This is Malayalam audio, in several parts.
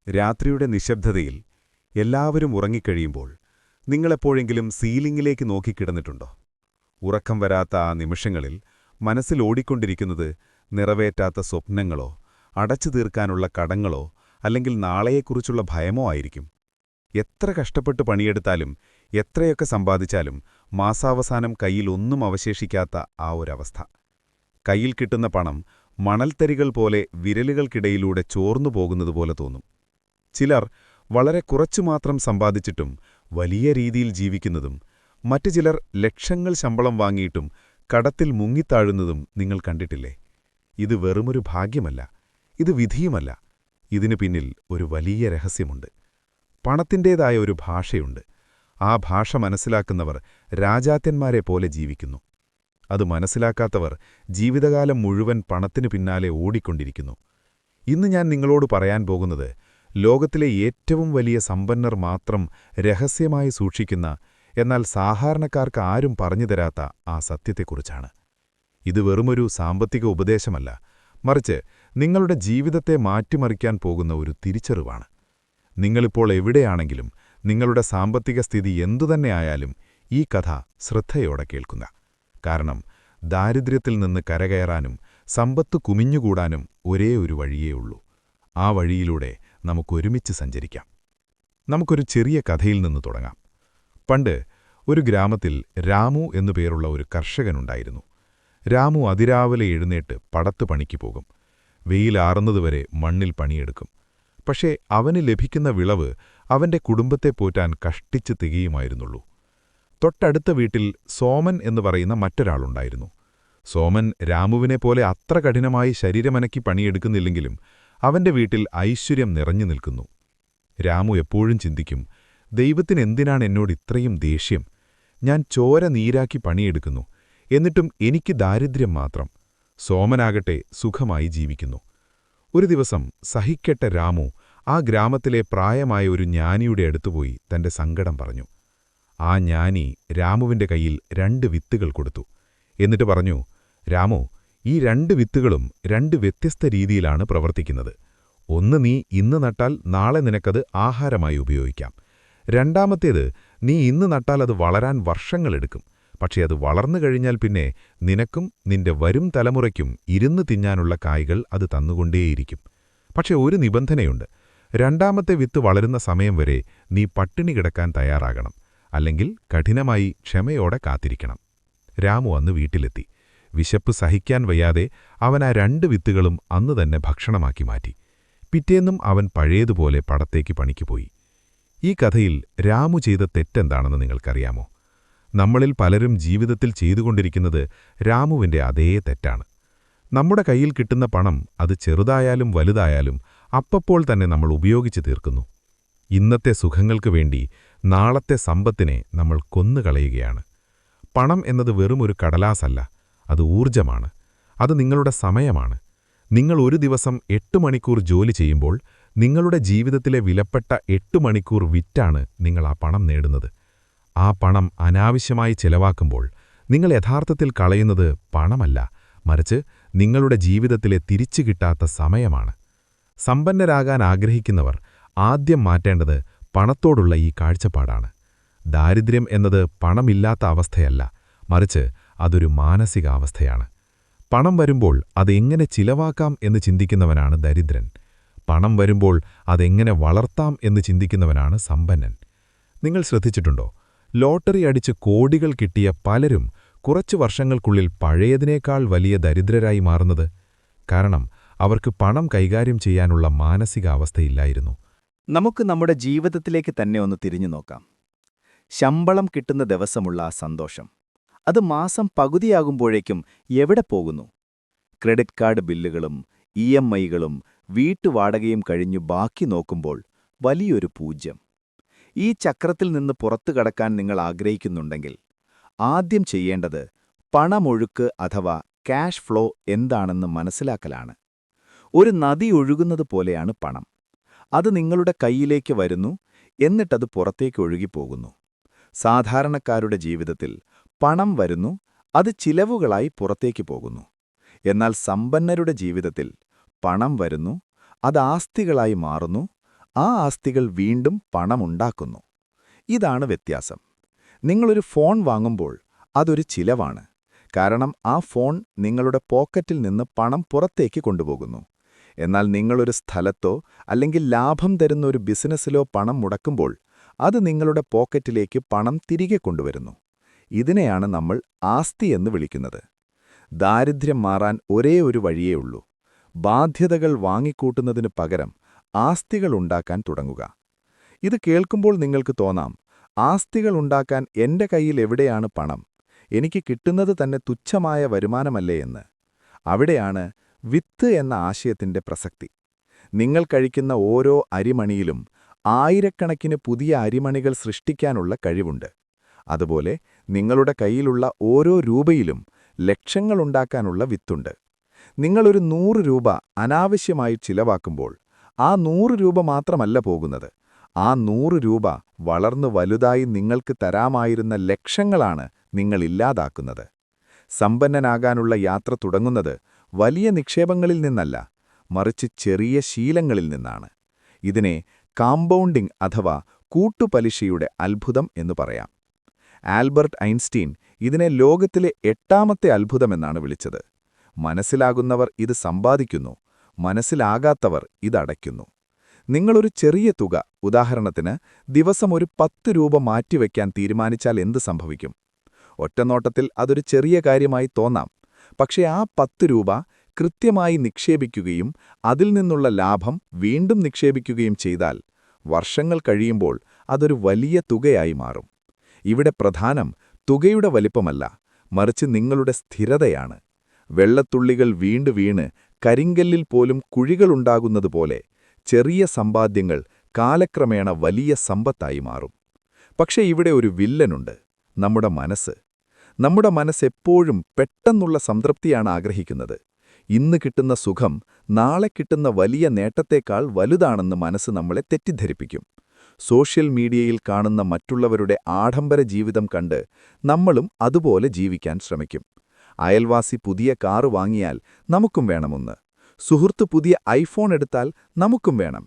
രാത്രിയുടെ നിശബ്ദതയിൽ എല്ലാവരും ഉറങ്ങിക്കഴിയുമ്പോൾ നിങ്ങളെപ്പോഴെങ്കിലും സീലിംഗിലേക്ക് നോക്കിക്കിടന്നിട്ടുണ്ടോ? ഉറക്കം വരാത്ത ആ നിമിഷങ്ങളിൽ മനസ്സിൽ ഓടിക്കൊണ്ടിരിക്കുന്നത് നിറവേറ്റാത്ത സ്വപ്നങ്ങളോ, അടച്ചു തീർക്കാനുള്ള കടങ്ങളോ, അല്ലെങ്കിൽ നാളെയെക്കുറിച്ചുള്ള ഭയമോ ആയിരിക്കും. എത്ര കഷ്ടപ്പെട്ട് പണിയെടുത്താലും എത്രയൊക്കെ സമ്പാദിച്ചാലും മാസാവസാനം കയ്യിൽ ഒന്നും അവശേഷിക്കാത്ത ആ ഒരവസ്ഥ. കയ്യിൽ കിട്ടുന്ന പണം മണൽത്തരികൾ പോലെ വിരലുകൾക്കിടയിലൂടെ ചോർന്നു പോകുന്നതുപോലെ തോന്നും. ചിലർ വളരെ കുറച്ചു മാത്രം സമ്പാദിച്ചിട്ടും വലിയ രീതിയിൽ ജീവിക്കുന്നതും, മറ്റു ചിലർ ലക്ഷങ്ങൾ ശമ്പളം വാങ്ങിയിട്ടും കടത്തിൽ മുങ്ങിത്താഴുന്നതും നിങ്ങൾ കണ്ടിട്ടില്ലേ? ഇത് വെറുമൊരു ഭാഗ്യമല്ല, ഇത് വിധിയുമല്ല. ഇതിനു പിന്നിൽ ഒരു വലിയ രഹസ്യമുണ്ട്. പണത്തിൻ്റേതായ ഒരു ഭാഷയുണ്ട്. ആ ഭാഷ മനസ്സിലാക്കുന്നവർ രാജാത്യന്മാരെ പോലെ ജീവിക്കുന്നു. അത് മനസ്സിലാക്കാത്തവർ ജീവിതകാലം മുഴുവൻ പണത്തിനു പിന്നാലെ ഓടിക്കൊണ്ടിരിക്കുന്നു. ഇന്ന് ഞാൻ നിങ്ങളോട് പറയാൻ പോകുന്നത് ലോകത്തിലെ ഏറ്റവും വലിയ സമ്പന്നർ മാത്രം രഹസ്യമായി സൂക്ഷിക്കുന്ന, എന്നാൽ സാധാരണക്കാർക്ക് ആരും പറഞ്ഞുതരാത്ത ആ സത്യത്തെക്കുറിച്ചാണ്. ഇത് വെറുമൊരു സാമ്പത്തിക ഉപദേശമല്ല, മറിച്ച് നിങ്ങളുടെ ജീവിതത്തെ മാറ്റിമറിക്കാൻ പോകുന്ന ഒരു തിരിച്ചറിവാണ്. നിങ്ങളിപ്പോൾ എവിടെയാണെങ്കിലും നിങ്ങളുടെ സാമ്പത്തിക സ്ഥിതി എന്തുതന്നെയായാലും ഈ കഥ ശ്രദ്ധയോടെ കേൾക്കുക. കാരണം ദാരിദ്ര്യത്തിൽ നിന്ന് കരകയറാനും സമ്പത്ത് കുമിഞ്ഞുകൂടാനും ഒരേ ഒരു വഴിയേ ഉള്ളൂ. ആ വഴിയിലൂടെ നമുക്കൊരുമിച്ച് സഞ്ചരിക്കാം. നമുക്കൊരു ചെറിയ കഥയിൽ നിന്ന് തുടങ്ങാം. പണ്ട് ഒരു ഗ്രാമത്തിൽ രാമു എന്നു പേരുള്ള ഒരു കർഷകനുണ്ടായിരുന്നു. രാമു അതിരാവിലെ എഴുന്നേറ്റ് പടത്തു പണിക്ക് പോകും. വെയിലാറുന്നതുവരെ മണ്ണിൽ പണിയെടുക്കും. പക്ഷേ അവന് ലഭിക്കുന്ന വിളവ് അവന്റെ കുടുംബത്തെ പോറ്റാൻ കഷ്ടിച്ച് തികയുമായിരുന്നുള്ളൂ. തൊട്ടടുത്ത വീട്ടിൽ സോമൻ എന്നു പറയുന്ന മറ്റൊരാളുണ്ടായിരുന്നു. സോമൻ രാമുവിനെപ്പോലെ അത്ര കഠിനമായി ശരീരമനക്കി പണിയെടുക്കുന്നില്ലെങ്കിലും അവന്റെ വീട്ടിൽ ഐശ്വര്യം നിറഞ്ഞു നിൽക്കുന്നു. രാമു എപ്പോഴും ചിന്തിക്കും, ദൈവത്തിനെന്തിനാണ് എന്നോട് ഇത്രയും ദേഷ്യം? ഞാൻ ചോര നീരാക്കി പണിയെടുക്കുന്നു, എന്നിട്ടും എനിക്ക് ദാരിദ്ര്യം മാത്രം. സോമനാകട്ടെ സുഖമായി ജീവിക്കുന്നു. ഒരു ദിവസം സഹിക്കെട്ട രാമു ആ ഗ്രാമത്തിലെ പ്രായമായ ഒരു ജ്ഞാനിയുടെ അടുത്തുപോയി തന്റെ സങ്കടം പറഞ്ഞു. ആ ജ്ഞാനി രാമുവിന്റെ കയ്യിൽ 2 വിത്തുകൾ കൊടുത്തു. എന്നിട്ട് പറഞ്ഞു, രാമു, ഈ 2 വിത്തുകളും 2 വ്യത്യസ്ത രീതിയിലാണ് പ്രവർത്തിക്കുന്നത്. ഒന്ന് നീ ഇന്ന് നട്ടാൽ നാളെ നിനക്കത് ആഹാരമായി ഉപയോഗിക്കാം. രണ്ടാമത്തേത് നീ ഇന്ന് നട്ടാൽ അത് വളരാൻ വർഷങ്ങളെടുക്കും. പക്ഷേ അത് വളർന്നു കഴിഞ്ഞാൽ പിന്നെ നിനക്കും നിന്റെ വരും തലമുറയ്ക്കും ഇരുന്ന് തിന്നാനുള്ള കായ്കൾ അത് തന്നുകൊണ്ടേയിരിക്കും. പക്ഷെ ഒരു നിബന്ധനയുണ്ട്. രണ്ടാമത്തെ വിത്ത് വളരുന്ന സമയം വരെ നീ പട്ടിണി കിടക്കാൻ തയ്യാറാകണം, അല്ലെങ്കിൽ കഠിനമായി ക്ഷമയോടെ കാത്തിരിക്കണം. രാമു അന്ന് വീട്ടിലെത്തി. വിശപ്പ് സഹിക്കാൻ വയ്യാതെ അവൻ ആ 2 വിത്തുകളും അന്ന് തന്നെ ഭക്ഷണമാക്കി മാറ്റി. പിറ്റേന്നും അവൻ പഴയതുപോലെ പടത്തേക്ക് പണിക്ക് പോയി. ഈ കഥയിൽ രാമു ചെയ്ത തെറ്റെന്താണെന്ന് നിങ്ങൾക്കറിയാമോ? നമ്മളിൽ പലരും ജീവിതത്തിൽ ചെയ്തുകൊണ്ടിരിക്കുന്നത് രാമുവിന്റെ അതേ തെറ്റാണ്. നമ്മുടെ കയ്യിൽ കിട്ടുന്ന പണം, അത് ചെറുതായാലും വലുതായാലും അപ്പപ്പോൾ തന്നെ നമ്മൾ ഉപയോഗിച്ചു തീർക്കുന്നു. ഇന്നത്തെ സുഖങ്ങൾക്ക് വേണ്ടി നാളത്തെ സമ്പത്തിനെ നമ്മൾ കൊന്നുകളയുകയാണ്. പണം എന്നത് വെറുമൊരു കടലാസല്ല, അത് ഊർജമാണ്. അത് നിങ്ങളുടെ സമയമാണ്. നിങ്ങൾ ഒരു ദിവസം 8 മണിക്കൂർ ജോലി ചെയ്യുമ്പോൾ നിങ്ങളുടെ ജീവിതത്തിലെ വിലപ്പെട്ട 8 മണിക്കൂർ വിറ്റാണ് നിങ്ങൾ ആ പണം നേടുന്നത്. ആ പണം അനാവശ്യമായി ചെലവാക്കുമ്പോൾ നിങ്ങൾ യഥാർത്ഥത്തിൽ കളയുന്നത് പണമല്ല, മറിച്ച് നിങ്ങളുടെ ജീവിതത്തിലെ തിരിച്ചു കിട്ടാത്ത സമയമാണ്. സമ്പന്നരാകാൻ ആഗ്രഹിക്കുന്നവർ ആദ്യം മാറ്റേണ്ടത് പണത്തോടുള്ള ഈ കാഴ്ചപ്പാടാണ്. ദാരിദ്ര്യം എന്നത് പണമില്ലാത്ത അവസ്ഥയല്ല, മറിച്ച് അതൊരു മാനസികാവസ്ഥയാണ്. പണം വരുമ്പോൾ അതെങ്ങനെ ചിലവാക്കാം എന്ന് ചിന്തിക്കുന്നവനാണ് ദരിദ്രൻ. പണം വരുമ്പോൾ അതെങ്ങനെ വളർത്താം എന്ന് ചിന്തിക്കുന്നവനാണ് സമ്പന്നൻ. നിങ്ങൾ ശ്രദ്ധിച്ചിട്ടുണ്ടോ? ലോട്ടറി അടിച്ച് കോടികൾ കിട്ടിയ പലരും കുറച്ചു വർഷങ്ങൾക്കുള്ളിൽ പഴയതിനേക്കാൾ വലിയ ദരിദ്രരായി മാറുന്നത്? കാരണം അവർക്ക് പണം കൈകാര്യം ചെയ്യാനുള്ള മാനസികാവസ്ഥയില്ലായിരുന്നു. നമുക്ക് നമ്മുടെ ജീവിതത്തിലേക്ക് തന്നെ ഒന്ന് തിരിഞ്ഞു നോക്കാം. ശമ്പളം കിട്ടുന്ന ദിവസമുള്ള ആ സന്തോഷം, അത് മാസം പകുതിയാകുമ്പോഴേക്കും എവിടെ പോകുന്നു? ക്രെഡിറ്റ് കാർഡ് ബില്ലുകളും EMIകളും വീട്ടുവാടകയും കഴിഞ്ഞു ബാക്കി നോക്കുമ്പോൾ വലിയൊരു 0. ഈ ചക്രത്തിൽ നിന്ന് പുറത്തു കടക്കാൻ നിങ്ങൾ ആഗ്രഹിക്കുന്നുണ്ടെങ്കിൽ ആദ്യം ചെയ്യേണ്ടത് പണമൊഴുക്ക് അഥവാ ക്യാഷ് ഫ്ലോ എന്താണെന്ന് മനസ്സിലാക്കലാണ്. ഒരു നദി ഒഴുകുന്നത് പോലെയാണ് പണം. അത് നിങ്ങളുടെ കൈയിലേക്ക് വരുന്നു, എന്നിട്ടത് പുറത്തേക്ക് ഒഴുകിപ്പോകുന്നു. സാധാരണക്കാരുടെ ജീവിതത്തിൽ പണം വരുന്നു, അത് ചിലവുകളായി പുറത്തേക്ക് പോകുന്നു. എന്നാൽ സമ്പന്നരുടെ ജീവിതത്തിൽ പണം വരുന്നു, അത് ആസ്തികളായി മാറുന്നു, ആ ആസ്തികൾ വീണ്ടും പണമുണ്ടാക്കുന്നു. ഇതാണ് വ്യത്യാസം. നിങ്ങളൊരു ഫോൺ വാങ്ങുമ്പോൾ അതൊരു ചിലവാണ്. കാരണം ആ ഫോൺ നിങ്ങളുടെ പോക്കറ്റിൽ നിന്ന് പണം പുറത്തേക്ക് കൊണ്ടുപോകുന്നു. എന്നാൽ നിങ്ങളൊരു സ്ഥലത്തോ അല്ലെങ്കിൽ ലാഭം തരുന്ന ഒരു ബിസിനസ്സിലോ പണം മുടക്കുമ്പോൾ അത് നിങ്ങളുടെ പോക്കറ്റിലേക്ക് പണം തിരികെ കൊണ്ടുവരുന്നു. ഇതിനെയാണ് നമ്മൾ ആസ്തി എന്ന് വിളിക്കുന്നത്. ദാരിദ്ര്യം മാറാൻ ഒരേ ഒരു വഴിയേ ഉള്ളൂ. ബാധ്യതകൾ വാങ്ങിക്കൂട്ടുന്നതിനു പകരം ആസ്തികൾ ഉണ്ടാക്കാൻ തുടങ്ങുക. ഇത് കേൾക്കുമ്പോൾ നിങ്ങൾക്ക് തോന്നാം, ആസ്തികൾ ഉണ്ടാക്കാൻ എന്റെ കയ്യിൽ എവിടെയാണ് പണം? എനിക്ക് കിട്ടുന്നത് തന്നെ തുച്ഛമായ വരുമാനമല്ലേ എന്ന്. അവിടെയാണ് വിത്ത് എന്ന ആശയത്തിന്റെ പ്രസക്തി. നിങ്ങൾ കഴിക്കുന്ന ഓരോ അരിമണിയിലും ആയിരക്കണക്കിന് പുതിയ അരിമണികൾ സൃഷ്ടിക്കാനുള്ള കഴിവുണ്ട്. അതുപോലെ നിങ്ങളുടെ കയ്യിലുള്ള ഓരോ രൂപയിലും ലക്ഷങ്ങളുണ്ടാക്കാനുള്ള വിത്തുണ്ട്. നിങ്ങളൊരു 100 രൂപ അനാവശ്യമായി ചിലവാക്കുമ്പോൾ ആ 100 രൂപ മാത്രമല്ല പോകുന്നത്. ആ 100 രൂപ വളർന്നു വലുതായി നിങ്ങൾക്ക് തരാമായിരുന്ന ലക്ഷങ്ങളാണ് നിങ്ങൾ ഇല്ലാതാക്കുന്നത്. സമ്പന്നനാകാനുള്ള യാത്ര തുടങ്ങുന്നത് വലിയ നിക്ഷേപങ്ങളിൽ നിന്നല്ല, മറിച്ച് ചെറിയ ശീലങ്ങളിൽ നിന്നാണ്. ഇതിനെ കാമ്പൗണ്ടിംഗ് അഥവാ കൂട്ടുപലിശയുടെ അത്ഭുതം എന്നു പറയാം. ആൽബർട്ട് ഐൻസ്റ്റീൻ ഇതിനെ ലോകത്തിലെ 8ാമത്തെ അത്ഭുതമെന്നാണ് വിളിച്ചത്. മനസ്സിലാകുന്നവർ ഇത് സമ്പാദിക്കുന്നു, മനസ്സിലാകാത്തവർ ഇതടയ്ക്കുന്നു. നിങ്ങളൊരു ചെറിയ തുക, ഉദാഹരണത്തിന് ദിവസം ഒരു 10 രൂപ മാറ്റിവെക്കാൻ തീരുമാനിച്ചാൽ എന്ത് സംഭവിക്കും? ഒറ്റനോട്ടത്തിൽ അതൊരു ചെറിയ കാര്യമായി തോന്നാം. പക്ഷേ ആ 10 രൂപ കൃത്യമായി നിക്ഷേപിക്കുകയും അതിൽ നിന്നുള്ള ലാഭം വീണ്ടും നിക്ഷേപിക്കുകയും ചെയ്താൽ വർഷങ്ങൾ കഴിയുമ്പോൾ അതൊരു വലിയ തുകയായി മാറും. ഇവിടെ പ്രധാനം തുകയുടെ വലിപ്പമല്ല, മറിച്ച് നിങ്ങളുടെ സ്ഥിരതയാണ്. വെള്ളത്തുള്ളികൾ വീണ് കരിങ്കല്ലിൽ പോലും കുഴികളുണ്ടാകുന്നതുപോലെ ചെറിയ സമ്പാദ്യങ്ങൾ കാലക്രമേണ വലിയ സമ്പത്തായി മാറും. പക്ഷേ ഇവിടെ ഒരു വില്ലനുണ്ട്, നമ്മുടെ മനസ്സ്. നമ്മുടെ മനസ്സെപ്പോഴും പെട്ടെന്നുള്ള സംതൃപ്തിയാണ് ആഗ്രഹിക്കുന്നത്. ഇന്ന് കിട്ടുന്ന സുഖം നാളെ കിട്ടുന്ന വലിയ നേട്ടത്തേക്കാൾ വലുതാണെന്ന് മനസ്സ് നമ്മളെ തെറ്റിദ്ധരിപ്പിക്കും. സോഷ്യൽ മീഡിയയിൽ കാണുന്ന മറ്റുള്ളവരുടെ ആഡംബര ജീവിതം കണ്ട് നമ്മളും അതുപോലെ ജീവിക്കാൻ ശ്രമിക്കും. അയൽവാസി പുതിയ കാറ് വാങ്ങിയാൽ നമുക്കും വേണമെന്ന്. സുഹൃത്ത് പുതിയ ഐഫോൺ എടുത്താൽ നമുക്കും വേണം.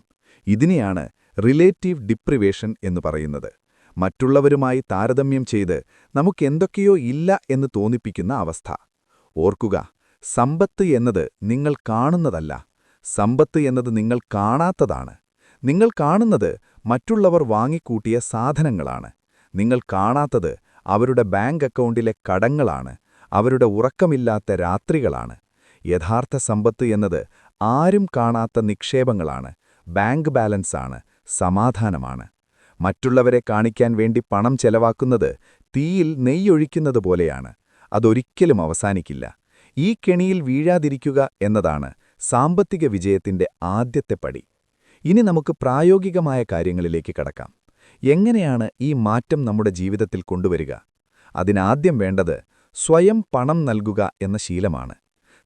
ഇതിനെയാണ് റിലേറ്റീവ് ഡിപ്രിവേഷൻ എന്ന് പറയുന്നത്. മറ്റുള്ളവരുമായി താരതമ്യം ചെയ്ത് നമുക്കെന്തൊക്കെയോ ഇല്ല എന്ന് തോന്നിപ്പിക്കുന്ന അവസ്ഥ. ഓർക്കുക, സമ്പത്ത് എന്നത് നിങ്ങൾ കാണുന്നതല്ല, സമ്പത്ത് എന്നത് നിങ്ങൾ കാണാത്തതാണ്. നിങ്ങൾ കാണുന്നത് മറ്റുള്ളവർ വാങ്ങിക്കൂട്ടിയ സാധനങ്ങളാണ്. നിങ്ങൾ കാണാത്തത് അവരുടെ ബാങ്ക് അക്കൗണ്ടിലെ കടങ്ങളാണ്, അവരുടെ ഉറക്കമില്ലാത്ത രാത്രികളാണ്. യഥാർത്ഥ സമ്പത്ത് എന്നത് ആരും കാണാത്ത നിക്ഷേപങ്ങളാണ്, ബാങ്ക് ബാലൻസാണ്, സമാധാനമാണ്. മറ്റുള്ളവരെ കാണിക്കാൻ വേണ്ടി പണം ചെലവാക്കുന്നത് തീയിൽ നെയ്യൊഴിക്കുന്നത് പോലെയാണ്. അതൊരിക്കലും അവസാനിക്കില്ല. ഈ കെണിയിൽ വീഴാതിരിക്കുക എന്നതാണ് സാമ്പത്തിക വിജയത്തിന്റെ ആദ്യത്തെ പടി. ഇനി നമുക്ക് പ്രായോഗികമായ കാര്യങ്ങളിലേക്ക് കടക്കാം. എങ്ങനെയാണ് ഈ മാറ്റം നമ്മുടെ ജീവിതത്തിൽ കൊണ്ടുവരിക? അതിനാദ്യം വേണ്ടത് സ്വയം പണം നൽകുക എന്ന ശീലമാണ്.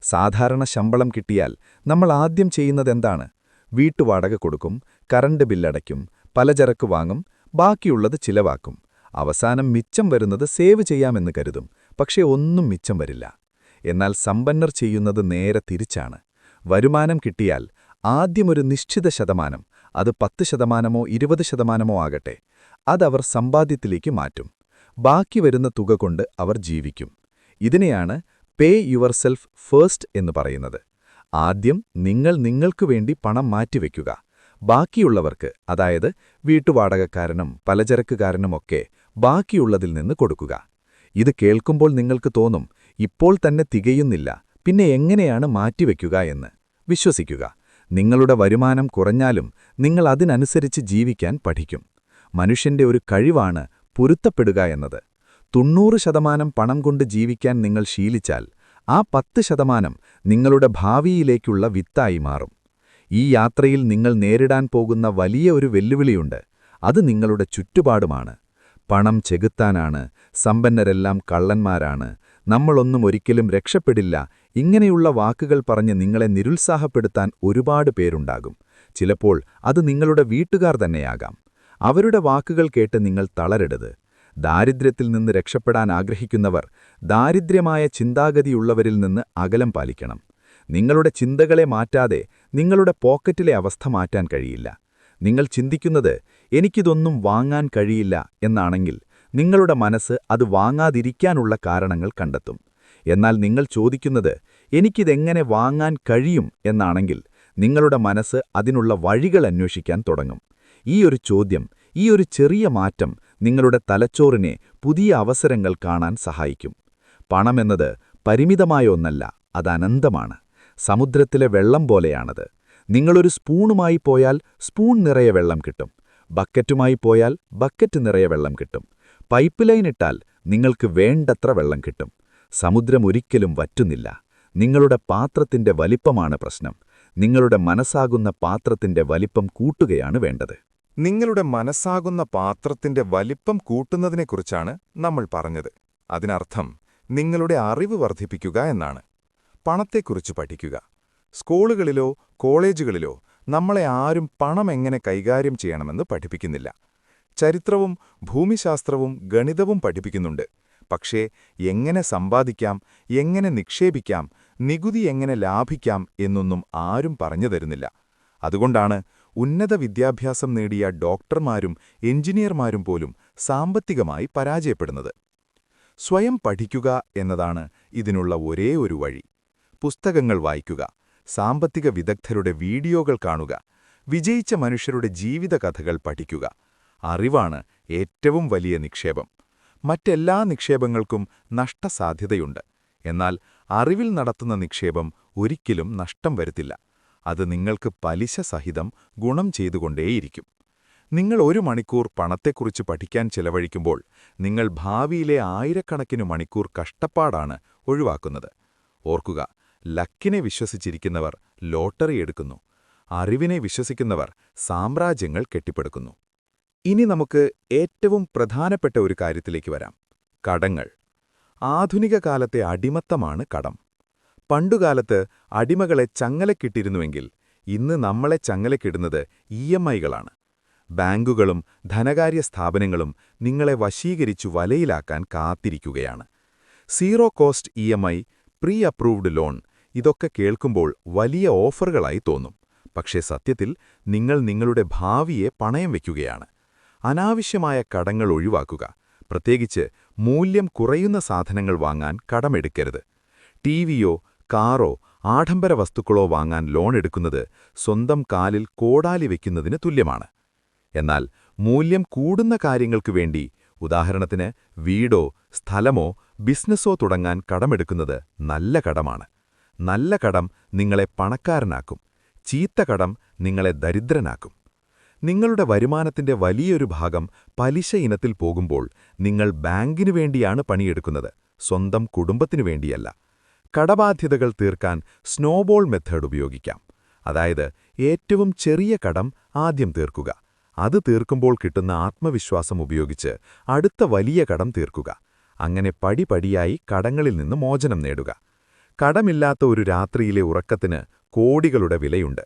സാധാരണ ശമ്പളം കിട്ടിയാൽ നമ്മൾ ആദ്യം ചെയ്യുന്നതെന്താണ്? വീട്ടുവാടക കൊടുക്കും, കറണ്ട് ബില്ലടയ്ക്കും, പലചരക്ക് വാങ്ങും, ബാക്കിയുള്ളത് ചിലവാക്കും. അവസാനം മിച്ചം വരുന്നത് സേവ് ചെയ്യാമെന്ന് കരുതും. പക്ഷേ ഒന്നും മിച്ചം വരില്ല. എന്നാൽ സമ്പന്നർ ചെയ്യുന്നത് നേരെ തിരിച്ചാണ്. വരുമാനം കിട്ടിയാൽ ആദ്യമൊരു നിശ്ചിത ശതമാനം, അത് 10%, 20% ആകട്ടെ, അതവർ സമ്പാദ്യത്തിലേക്ക് മാറ്റും. ബാക്കി വരുന്ന തുക കൊണ്ട് അവർ ജീവിക്കും. ഇതിനെയാണ് പേ യുവർ സെൽഫ് ഫേസ്റ്റ് എന്ന് പറയുന്നത്. ആദ്യം നിങ്ങൾ നിങ്ങൾക്കു വേണ്ടി പണം മാറ്റിവെക്കുക. ബാക്കിയുള്ളവർക്ക്, അതായത് വീട്ടുവാടകക്കാരനും പലചരക്കുകാരനുമൊക്കെ ബാക്കിയുള്ളതിൽ നിന്ന് കൊടുക്കുക. ഇത് കേൾക്കുമ്പോൾ നിങ്ങൾക്ക് തോന്നും, ഇപ്പോൾ തന്നെ തികയുന്നില്ല, പിന്നെ എങ്ങനെയാണ് മാറ്റിവെക്കുക എന്ന്. വിശ്വസിക്കുക, നിങ്ങളുടെ വരുമാനം കുറഞ്ഞാലും നിങ്ങൾ അതിനനുസരിച്ച് ജീവിക്കാൻ പഠിക്കും. മനുഷ്യന്റെ ഒരു കഴിവാണ് പൊരുത്തപ്പെടുക എന്നത്. 90% പണം കൊണ്ട് ജീവിക്കാൻ നിങ്ങൾ ശീലിച്ചാൽ ആ 10% നിങ്ങളുടെ ഭാവിയിലേക്കുള്ള വിത്തായി മാറും. ഈ യാത്രയിൽ നിങ്ങൾ നേരിടാൻ പോകുന്ന വലിയ ഒരു വെല്ലുവിളിയുണ്ട്. അത് നിങ്ങളുടെ ചുറ്റുപാടുമാണ്. പണം ചെകുത്താനാണ്, സമ്പന്നരെല്ലാം കള്ളന്മാരാണ്, നമ്മളൊന്നും ഒരിക്കലും രക്ഷപ്പെടില്ല, ഇങ്ങനെയുള്ള വാക്കുകൾ പറഞ്ഞ് നിങ്ങളെ നിരുത്സാഹപ്പെടുത്താൻ ഒരുപാട് പേരുണ്ടാകും. ചിലപ്പോൾ അത് നിങ്ങളുടെ വീട്ടുകാർ തന്നെയാകാം. അവരുടെ വാക്കുകൾ കേട്ട് നിങ്ങൾ തളരരുത്. ദാരിദ്ര്യത്തിൽ നിന്ന് രക്ഷപ്പെടാൻ ആഗ്രഹിക്കുന്നവർ ദാരിദ്ര്യമായ ചിന്താഗതിയുള്ളവരിൽ നിന്ന് അകലം പാലിക്കണം. നിങ്ങളുടെ ചിന്തകളെ മാറ്റാതെ നിങ്ങളുടെ പോക്കറ്റിലെ അവസ്ഥ മാറ്റാൻ കഴിയില്ല. നിങ്ങൾ ചിന്തിക്കുന്നത് എനിക്കിതൊന്നും വാങ്ങാൻ കഴിയില്ല എന്നാണെങ്കിൽ നിങ്ങളുടെ മനസ്സ് അത് വാങ്ങാതിരിക്കാനുള്ള കാരണങ്ങൾ കണ്ടെത്തും. എന്നാൽ നിങ്ങൾ ചോദിക്കുന്നത് എനിക്കിതെങ്ങനെ വാങ്ങാൻ കഴിയും എന്നാണെങ്കിൽ നിങ്ങളുടെ മനസ്സ് അതിനുള്ള വഴികൾ അന്വേഷിക്കാൻ തുടങ്ങും. ഈ ഒരു ചോദ്യം, ഈ ഒരു ചെറിയ മാറ്റം നിങ്ങളുടെ തലച്ചോറിനെ പുതിയ അവസരങ്ങൾ കാണാൻ സഹായിക്കും. പണമെന്നത് പരിമിതമായ ഒന്നല്ല, അത് അനന്തമാണ്. സമുദ്രത്തിലെ വെള്ളം പോലെയാണത്. നിങ്ങളൊരു സ്പൂണുമായി പോയാൽ സ്പൂൺ നിറയെ വെള്ളം കിട്ടും. ബക്കറ്റുമായി പോയാൽ ബക്കറ്റ് നിറയെ വെള്ളം കിട്ടും. പൈപ്പ് ലൈൻ ഇട്ടാൽ നിങ്ങൾക്ക് വേണ്ടത്ര വെള്ളം കിട്ടും. സമുദ്രം ഒരിക്കലും വറ്റുന്നില്ല. നിങ്ങളുടെ പാത്രത്തിന്റെ വലിപ്പമാണ് പ്രശ്നം. നിങ്ങളുടെ മനസ്സാകുന്ന പാത്രത്തിന്റെ വലിപ്പം കൂട്ടുകയാണ് വേണ്ടത്. നിങ്ങളുടെ മനസ്സാകുന്ന പാത്രത്തിന്റെ വലിപ്പം കൂട്ടുന്നതിനെക്കുറിച്ചാണ് നമ്മൾ പറഞ്ഞത്. അതിനർത്ഥം നിങ്ങളുടെ അറിവ് വർദ്ധിപ്പിക്കുക എന്നാണ്. പണത്തെക്കുറിച്ച് പഠിക്കുക. സ്കൂളുകളിലോ കോളേജുകളിലോ നമ്മളെ ആരും പണം എങ്ങനെ കൈകാര്യം ചെയ്യണമെന്ന് പഠിപ്പിക്കുന്നില്ല. ചരിത്രവും ഭൂമിശാസ്ത്രവും ഗണിതവും പഠിപ്പിക്കുന്നുണ്ട്. പക്ഷേ എങ്ങനെ സമ്പാദിക്കാം, എങ്ങനെ നിക്ഷേപിക്കാം, നികുതി എങ്ങനെ ലാഭിക്കാം എന്നൊന്നും ആരും പറഞ്ഞു തരുന്നില്ല. അതുകൊണ്ടാണ് ഉന്നത വിദ്യാഭ്യാസം നേടിയ ഡോക്ടർമാരും എഞ്ചിനീയർമാരും പോലും സാമ്പത്തികമായി പരാജയപ്പെടുന്നത്. സ്വയം പഠിക്കുക എന്നതാണ് ഇതിനുള്ള ഒരേ ഒരു വഴി. പുസ്തകങ്ങൾ വായിക്കുക, സാമ്പത്തിക വിദഗ്ധരുടെ വീഡിയോകൾ കാണുക, വിജയിച്ച മനുഷ്യരുടെ ജീവിതകഥകൾ പഠിക്കുക. അറിവാണ് ഏറ്റവും വലിയ നിക്ഷേപം. മറ്റെല്ലാ നിക്ഷേപങ്ങൾക്കും നഷ്ടസാധ്യതയുണ്ട്. എന്നാൽ അറിവിൽ നടത്തുന്ന നിക്ഷേപം ഒരിക്കലും നഷ്ടം വരുത്തില്ല. അത് നിങ്ങൾക്ക് പലിശ സഹിതം ഗുണം ചെയ്തുകൊണ്ടേയിരിക്കും. നിങ്ങൾ 1 മണിക്കൂർ പണത്തെക്കുറിച്ച് പഠിക്കാൻ ചെലവഴിക്കുമ്പോൾ നിങ്ങൾ ഭാവിയിലെ ആയിരക്കണക്കിന് മണിക്കൂർ കഷ്ടപ്പാടാണ് ഒഴിവാക്കുന്നത്. ഓർക്കുക, ലക്കിനെ വിശ്വസിച്ചിരിക്കുന്നവർ ലോട്ടറി എടുക്കുന്നു. അറിവിനെ വിശ്വസിക്കുന്നവർ സാമ്രാജ്യങ്ങൾ കെട്ടിപ്പടുക്കുന്നു. ഇനി നമുക്ക് ഏറ്റവും പ്രധാനപ്പെട്ട ഒരു കാര്യത്തിലേക്ക് വരാം: കടങ്ങൾ. ആധുനിക കാലത്തെ അടിമത്തമാണ് കടം. പണ്ടുകാലത്ത് അടിമകളെ ചങ്ങലക്കിട്ടിരുന്നുവെങ്കിൽ ഇന്ന് നമ്മളെ ചങ്ങലക്കിടുന്നത് EMI-കളാണ്. ബാങ്കുകളും ധനകാര്യ സ്ഥാപനങ്ങളും നിങ്ങളെ വശീകരിച്ചു വലയിലാക്കാൻ കാത്തിരിക്കുകയാണ്. Zero cost EMI, pre approved loan, ഇതൊക്കെ കേൾക്കുമ്പോൾ വലിയ ഓഫറുകളായി തോന്നും. പക്ഷേ സത്യത്തിൽ നിങ്ങൾ നിങ്ങളുടെ ഭാവിയെ പണയം വയ്ക്കുകയാണ്. അനാവശ്യമായ കടങ്ങൾ ഒഴിവാക്കുക. പ്രത്യേകിച്ച് മൂല്യം കുറയുന്ന സാധനങ്ങൾ വാങ്ങാൻ കടമെടുക്കരുത്. ടിവിയോ കാറോ ആഡംബര വസ്തുക്കളോ വാങ്ങാൻ ലോൺ എടുക്കുന്നത് സ്വന്തം കാലിൽ കോടാലി വയ്ക്കുന്നതിന് തുല്യമാണ്. എന്നാൽ മൂല്യം കൂടുന്ന കാര്യങ്ങൾക്കു വേണ്ടി, ഉദാഹരണത്തിന് വീടോ സ്ഥലമോ ബിസിനസ്സോ തുടങ്ങാൻ കടമെടുക്കുന്നത് നല്ല കടമാണ്. നല്ല കടം നിങ്ങളെ പണക്കാരനാക്കും. ചീത്ത കടം നിങ്ങളെ ദരിദ്രനാക്കും. നിങ്ങളുടെ വരുമാനത്തിന്റെ വലിയൊരു ഭാഗം പലിശ ഇനത്തിൽ പോകുമ്പോൾ നിങ്ങൾ ബാങ്കിനു വേണ്ടിയാണ് പണിയെടുക്കുന്നത്, സ്വന്തം കുടുംബത്തിനു വേണ്ടിയല്ല. കടബാധ്യതകൾ തീർക്കാൻ സ്നോബോൾ മെത്തേഡ് ഉപയോഗിക്കാം. അതായത് ഏറ്റവും ചെറിയ കടം ആദ്യം തീർക്കുക. അത് തീർക്കുമ്പോൾ കിട്ടുന്ന ആത്മവിശ്വാസം ഉപയോഗിച്ച് അടുത്ത വലിയ കടം തീർക്കുക. അങ്ങനെ പടിപടിയായി കടങ്ങളിൽ നിന്ന് മോചനം നേടുക. കടമില്ലാത്ത ഒരു രാത്രിയിലെ ഉറക്കത്തിന് കോടികളുടെ വിലയുണ്ട്.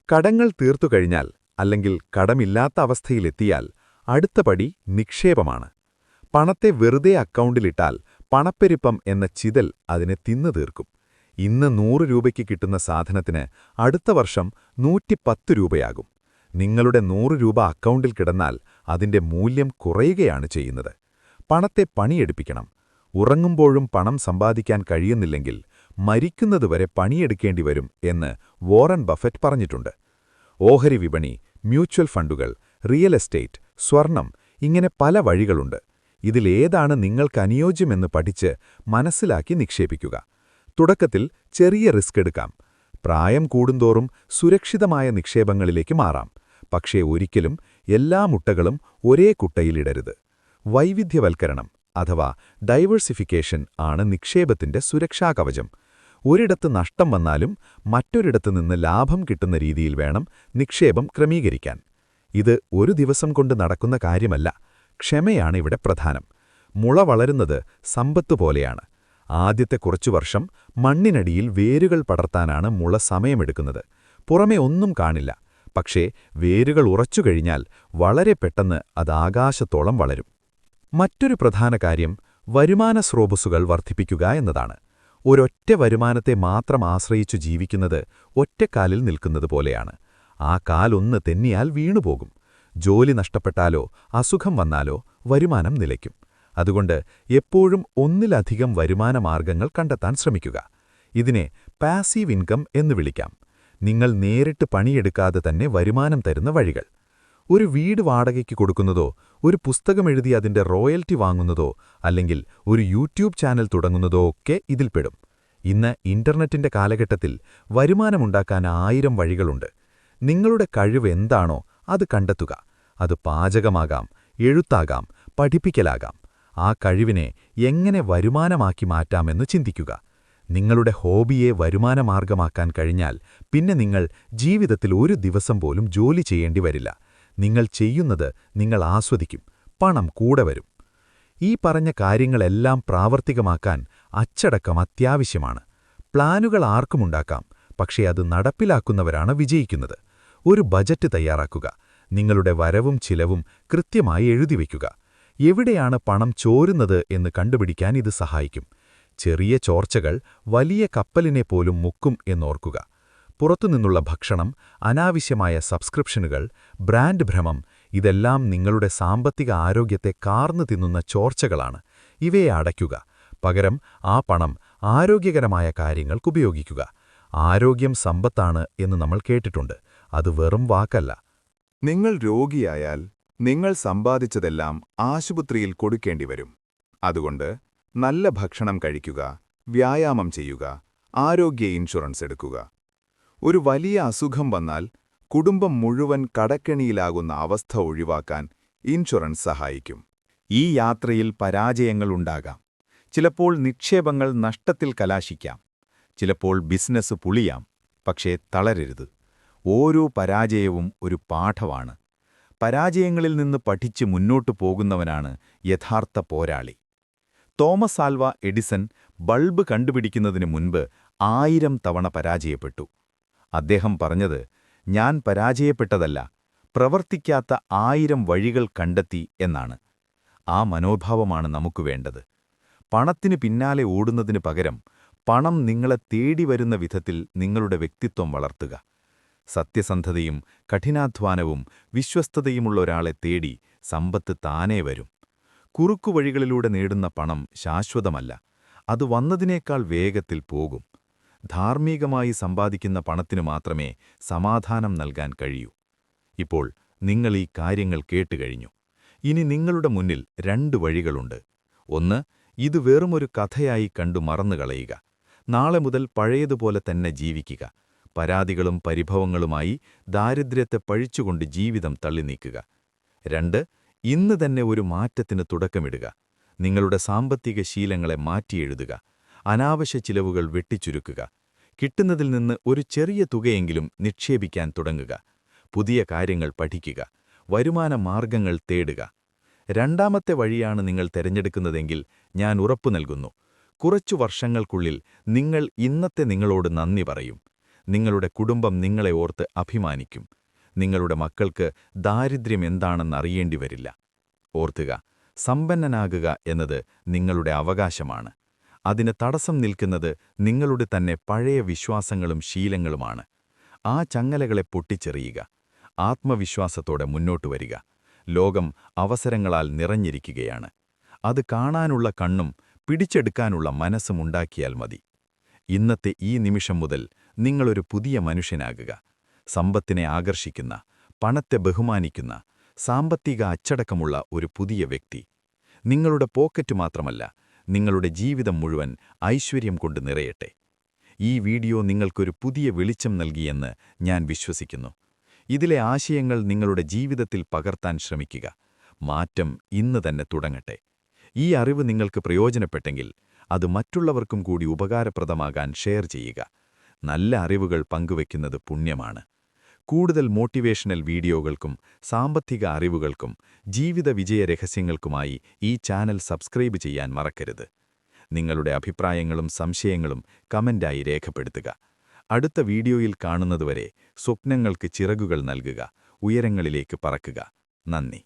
കടങ്ങൾ തീർത്തുകഴിഞ്ഞാൽ, അല്ലെങ്കിൽ കടമില്ലാത്ത അവസ്ഥയിലെത്തിയാൽ, അടുത്ത പടി നിക്ഷേപമാണ്. പണത്തെ വെറുതെ അക്കൗണ്ടിലിട്ടാൽ പണപ്പെരുപ്പം എന്ന ചിതൽ അതിനെ തിന്നു തീർക്കും. ഇന്ന് 100 രൂപയ്ക്ക് കിട്ടുന്ന സാധനത്തിന് അടുത്ത വർഷം 110 രൂപയാകും. നിങ്ങളുടെ 100 രൂപ അക്കൗണ്ടിൽ കിടന്നാൽ അതിന്റെ മൂല്യം കുറയുകയാണ് ചെയ്യുന്നത്. പണത്തെ പണിയെടുപ്പിക്കണം. ഉറങ്ങുമ്പോഴും പണം സമ്പാദിക്കാൻ കഴിയുന്നില്ലെങ്കിൽ മരിക്കുന്നതുവരെ പണിയെടുക്കേണ്ടി വരും എന്ന് വോറൻ ബഫറ്റ് പറഞ്ഞിട്ടുണ്ട്. ഓഹരി വിപണി, മ്യൂച്വൽ ഫണ്ടുകൾ, റിയൽ എസ്റ്റേറ്റ്, സ്വർണം, ഇങ്ങനെ പല വഴികളുണ്ട്. ഇതിലേതാണ് നിങ്ങൾക്ക് അനുയോജ്യമെന്ന് പഠിച്ച് മനസ്സിലാക്കി നിക്ഷേപിക്കുക. തുടക്കത്തിൽ ചെറിയ റിസ്ക് എടുക്കാം. പ്രായം കൂടുന്തോറും സുരക്ഷിതമായ നിക്ഷേപങ്ങളിലേക്ക് മാറാം. പക്ഷേ ഒരിക്കലും എല്ലാ മുട്ടകളും ഒരേ കുട്ടയിലിടരുത്. വൈവിധ്യവൽക്കരണം അഥവാ ഡൈവേഴ്സിഫിക്കേഷൻ ആണ് നിക്ഷേപത്തിന്റെ സുരക്ഷാകവചം. ഒരിടത്ത് നഷ്ടം വന്നാലും മറ്റൊരിടത്തു നിന്ന് ലാഭം കിട്ടുന്ന രീതിയിൽ വേണം നിക്ഷേപം ക്രമീകരിക്കാൻ. ഇത് ഒരു ദിവസം കൊണ്ട് നടക്കുന്ന കാര്യമല്ല. ക്ഷമയാണ് ഇവിടെ പ്രധാനം. മുള വളരുന്നത് സമ്പത്ത് പോലെയാണ്. ആദ്യത്തെ കുറച്ചു വർഷം മണ്ണിനടിയിൽ വേരുകൾ പടർത്താനാണ് മുള സമയമെടുക്കുന്നത്. പുറമേ ഒന്നും കാണില്ല. പക്ഷേ വേരുകൾ ഉറച്ചുകഴിഞ്ഞാൽ വളരെ പെട്ടെന്ന് അത് ആകാശത്തോളം വളരും. മറ്റൊരു പ്രധാന കാര്യം വരുമാന സ്രോതസ്സുകൾ വർദ്ധിപ്പിക്കുക എന്നതാണ്. ഒരൊറ്റ വരുമാനത്തെ മാത്രം ആശ്രയിച്ചു ജീവിക്കുന്നത് ഒറ്റക്കാലിൽ നിൽക്കുന്നത് പോലെയാണ്. ആ കാലൊന്ന് തെന്നിയാൽ വീണുപോകും. ജോലി നഷ്ടപ്പെട്ടാലോ അസുഖം വന്നാലോ വരുമാനം നിലയ്ക്കും. അതുകൊണ്ട് എപ്പോഴും ഒന്നിലധികം വരുമാനമാർഗങ്ങൾ കണ്ടെത്താൻ ശ്രമിക്കുക. ഇതിനെ പാസീവ് ഇൻകം എന്ന് വിളിക്കാം. നിങ്ങൾ നേരിട്ട് പണിയെടുക്കാതെ തന്നെ വരുമാനം തരുന്ന വഴികൾ. ഒരു വീട് വാടകയ്ക്ക് കൊടുക്കുന്നതോ, ഒരു പുസ്തകമെഴുതി അതിന്റെ റോയൽറ്റി വാങ്ങുന്നതോ, അല്ലെങ്കിൽ ഒരു യൂട്യൂബ് ചാനൽ തുടങ്ങുന്നതോ ഒക്കെ ഇതിൽപ്പെടും. ഇന്ന് ഇന്റർനെറ്റിന്റെ കാലഘട്ടത്തിൽ വരുമാനമുണ്ടാക്കാൻ 1000 വഴികളുണ്ട്. നിങ്ങളുടെ കഴിവ് എന്താണോ അത് കണ്ടെത്തുക. അത് പാചകമാകാം, എഴുത്താകാം, പഠിപ്പിക്കലാകാം. ആ കഴിവിനെ എങ്ങനെ വരുമാനമാക്കി മാറ്റാമെന്ന് ചിന്തിക്കുക. നിങ്ങളുടെ ഹോബിയെ വരുമാനമാർഗമാക്കാൻ കഴിഞ്ഞാൽ പിന്നെ നിങ്ങൾ ജീവിതത്തിൽ ഒരു ദിവസം പോലും ജോലി ചെയ്യേണ്ടി വരില്ല. നിങ്ങൾ ചെയ്യുന്നത് നിങ്ങൾ ആസ്വദിക്കും, പണം കൂടെ വരും. ഈ പറഞ്ഞ കാര്യങ്ങളെല്ലാം പ്രാവർത്തികമാക്കാൻ അച്ചടക്കം അത്യാവശ്യമാണ്. പ്ലാനുകൾ ആർക്കുമുണ്ടാക്കാം, പക്ഷേ അത് നടപ്പിലാക്കുന്നവരാണ് വിജയിക്കുന്നത്. ഒരു ബജറ്റ് തയ്യാറാക്കുക. നിങ്ങളുടെ വരവും ചിലവും കൃത്യമായി എഴുതിവെക്കുക. എവിടെയാണ് പണം ചോരുന്നത് എന്ന് കണ്ടുപിടിക്കാൻ ഇത് സഹായിക്കും. ചെറിയ ചോർച്ചകൾ വലിയ കപ്പലിനെ പോലും മുക്കും എന്നോർക്കുക. പുറത്തുനിന്നുള്ള ഭക്ഷണം, അനാവശ്യമായ സബ്സ്ക്രിപ്ഷനുകൾ, ബ്രാൻഡ് ഭ്രമം, ഇതെല്ലാം നിങ്ങളുടെ സാമ്പത്തിക ആരോഗ്യത്തെ കാർന്നു തിന്നുന്ന ചോർച്ചകളാണ്. ഇവയെ അടയ്ക്കുക. പകരം ആ പണം ആരോഗ്യകരമായ കാര്യങ്ങൾക്കുപയോഗിക്കുക. ആരോഗ്യം സമ്പത്താണ് എന്ന് നമ്മൾ കേട്ടിട്ടുണ്ട്. അത് വെറും വാക്കല്ല. നിങ്ങൾ രോഗിയായാൽ നിങ്ങൾ സമ്പാദിച്ചതെല്ലാം ആശുപത്രിയിൽ കൊടുക്കേണ്ടിവരും. അതുകൊണ്ട് നല്ല ഭക്ഷണം കഴിക്കുക, വ്യായാമം ചെയ്യുക, ആരോഗ്യ ഇൻഷുറൻസ് എടുക്കുക. ഒരു വലിയ അസുഖം വന്നാൽ കുടുംബം മുഴുവൻ കടക്കെണിയിലാകുന്ന അവസ്ഥ ഒഴിവാക്കാൻ ഇൻഷുറൻസ് സഹായിക്കും. ഈ യാത്രയിൽ പരാജയങ്ങളുണ്ടാകാം. ചിലപ്പോൾ നിക്ഷേപങ്ങൾ നഷ്ടത്തിൽ കലാശിക്കാം. ചിലപ്പോൾ ബിസിനസ് പുളിയാം. പക്ഷേ തളരരുത്. ഓരോ പരാജയവും ഒരു പാഠമാണ്. പരാജയങ്ങളിൽ നിന്ന് പഠിച്ച് മുന്നോട്ടു പോകുന്നവനാണ് യഥാർത്ഥ പോരാളി. തോമസ് ആൽവ എഡിസൺ ബൾബ് കണ്ടുപിടിക്കുന്നതിന് മുൻപ് 1000 തവണ പരാജയപ്പെട്ടു. അദ്ദേഹം പറഞ്ഞത്, ഞാൻ പരാജയപ്പെട്ടതല്ല, പ്രവർത്തിക്കാത്ത 1000 വഴികൾ കണ്ടെത്തി എന്നാണ്. ആ മനോഭാവമാണ് നമുക്ക് വേണ്ടത്. പണത്തിനു പിന്നാലെ ഓടുന്നതിന് പകരം പണം നിങ്ങളെ തേടി വരുന്ന വിധത്തിൽ നിങ്ങളുടെ വ്യക്തിത്വം വളർത്തുക. സത്യസന്ധതയും കഠിനാധ്വാനവും വിശ്വസ്തതയുമുള്ള ഒരാളെ തേടി സമ്പത്ത് താനേ വരും. കുറുക്കുവഴികളിലൂടെ നേടുന്ന പണം ശാശ്വതമല്ല. അത് വന്നതിനേക്കാൾ വേഗത്തിൽ പോകും. ധാർമ്മികമായി സമ്പാദിക്കുന്ന പണത്തിനു മാത്രമേ സമാധാനം നൽകാൻ കഴിയൂ. ഇപ്പോൾ നിങ്ങൾ ഈ കാര്യങ്ങൾ കേട്ടുകഴിഞ്ഞു. ഇനി നിങ്ങളുടെ മുന്നിൽ 2 വഴികളുണ്ട്. ഒന്ന്, ഇത് വെറുമൊരു കഥയായി കണ്ടു മറന്നുകളയുക. നാളെ മുതൽ പഴയതുപോലെ തന്നെ ജീവിക്കുക. പരാതികളും പരിഭവങ്ങളുമായി ദാരിദ്ര്യത്തെ പഴിച്ചുകൊണ്ട് ജീവിതം തള്ളിനീക്കുക. 2, ഇന്ന് തന്നെ ഒരു മാറ്റത്തിന് തുടക്കമിടുക. നിങ്ങളുടെ സാമ്പത്തിക ശീലങ്ങളെ മാറ്റിയെഴുതുക. അനാവശ്യ ചിലവുകൾ വെട്ടിച്ചുരുക്കുക. കിട്ടുന്നതിൽ നിന്ന് ഒരു ചെറിയ തുകയെങ്കിലും നിക്ഷേപിക്കാൻ തുടങ്ങുക. പുതിയ കാര്യങ്ങൾ പഠിക്കുക. വരുമാന മാർഗങ്ങൾ തേടുക. 2ാമത്തെ വഴിയാണ് നിങ്ങൾ തിരഞ്ഞെടുക്കുന്നതെങ്കിൽ ഞാൻ ഉറപ്പു നൽകുന്നു, കുറച്ചു വർഷങ്ങൾക്കുള്ളിൽ നിങ്ങൾ ഇന്നത്തെ നിങ്ങളോട് നന്ദി പറയും. നിങ്ങളുടെ കുടുംബം നിങ്ങളെ ഓർത്ത് അഭിമാനിക്കും. നിങ്ങളുടെ മക്കൾക്ക് ദാരിദ്ര്യം എന്താണെന്നറിയേണ്ടി വരില്ല. ഓർത്തുക, സമ്പന്നനാകുക എന്നത് നിങ്ങളുടെ അവകാശമാണ്. അതിന് തടസ്സം നിൽക്കുന്നത് നിങ്ങളുടെ തന്നെ പഴയ വിശ്വാസങ്ങളും ശീലങ്ങളുമാണ്. ആ ചങ്ങലകളെ പൊട്ടിച്ചെറിയുക. ആത്മവിശ്വാസത്തോടെ മുന്നോട്ടു വരിക. ലോകം അവസരങ്ങളാൽ നിറഞ്ഞിരിക്കുകയാണ്. അത് കാണാനുള്ള കണ്ണും പിടിച്ചെടുക്കാനുള്ള മനസ്സും ഉണ്ടാക്കിയാൽ മതി. ഇന്നത്തെ ഈ നിമിഷം മുതൽ നിങ്ങളൊരു പുതിയ മനുഷ്യനാകുക. സമ്പത്തിനെ ആകർഷിക്കുന്ന, പണത്തെ ബഹുമാനിക്കുന്ന, സാമ്പത്തിക അച്ചടക്കമുള്ള ഒരു പുതിയ വ്യക്തി. നിങ്ങളുടെ പോക്കറ്റ് മാത്രമല്ല, നിങ്ങളുടെ ജീവിതം മുഴുവൻ ഐശ്വര്യം കൊണ്ട് നിറയട്ടെ. ഈ വീഡിയോ നിങ്ങൾക്കൊരു പുതിയ വെളിച്ചം നൽകിയെന്ന് ഞാൻ വിശ്വസിക്കുന്നു. ഇതിലെ ആശയങ്ങൾ നിങ്ങളുടെ ജീവിതത്തിൽ പകർത്താൻ ശ്രമിക്കുക. മാറ്റം ഇന്ന് തന്നെ തുടങ്ങട്ടെ. ഈ അറിവ് നിങ്ങൾക്ക് പ്രയോജനപ്പെട്ടെങ്കിൽ അത് മറ്റുള്ളവർക്കും കൂടി ഉപകാരപ്രദമാകാൻ ഷെയർ ചെയ്യുക. നല്ല അറിവുകൾ പങ്കുവയ്ക്കുന്നത് പുണ്യമാണ്. കൂടുതൽ മോട്ടിവേഷണൽ വീഡിയോകൾക്കും സാമ്പത്തിക അറിവുകൾക്കും ജീവിത വിജയ രഹസ്യങ്ങൾക്കുമായി ഈ ചാനൽ സബ്സ്ക്രൈബ് ചെയ്യാൻ മറക്കരുത്. നിങ്ങളുടെ അഭിപ്രായങ്ങളും സംശയങ്ങളും കമന്റായി രേഖപ്പെടുത്തുക. അടുത്ത വീഡിയോയിൽ കാണുന്നതുവരെ സ്വപ്നങ്ങൾക്ക് ചിറകുകൾ നൽകുക, ഉയരങ്ങളിലേക്ക് പറക്കുക. നന്ദി.